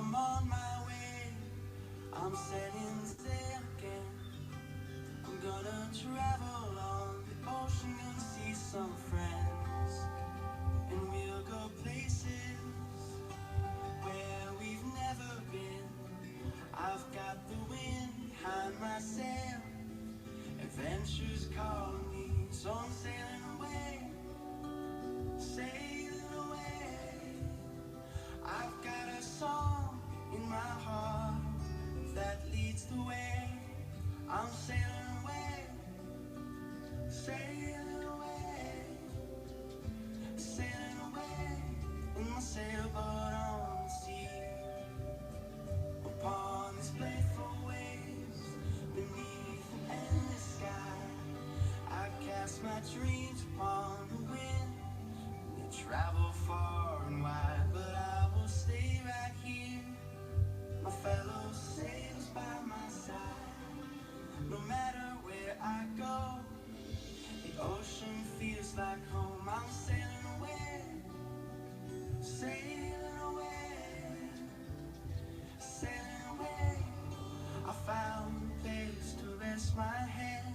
I'm on my way, I'm setting sail again. I'm gonna travel on the ocean and see some friends. And we'll go places where we've never been. I've got the wind behind my sail, adventure's calling me, so I'm sailing away, sailing away. I've got a song in my heart that leads the way. I'm sailing away, sailing away, sailing away in my sailboat on the sea. Upon these playful waves, beneath an endless sky, I cast my dreams upon the wind. They travel far and wide, but I will stay right here, my fellow sailors by my side. No matter where I go, the ocean feels like home. I'm sailing away, sailing away, sailing away. I found a place to rest my head.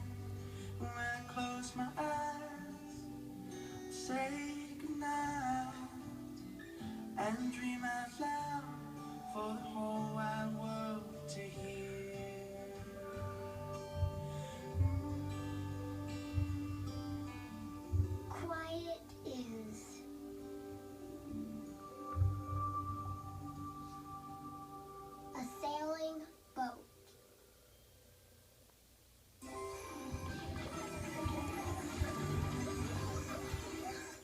When I close my eyes, say goodnight, and dream out loud for the whole wide world to hear.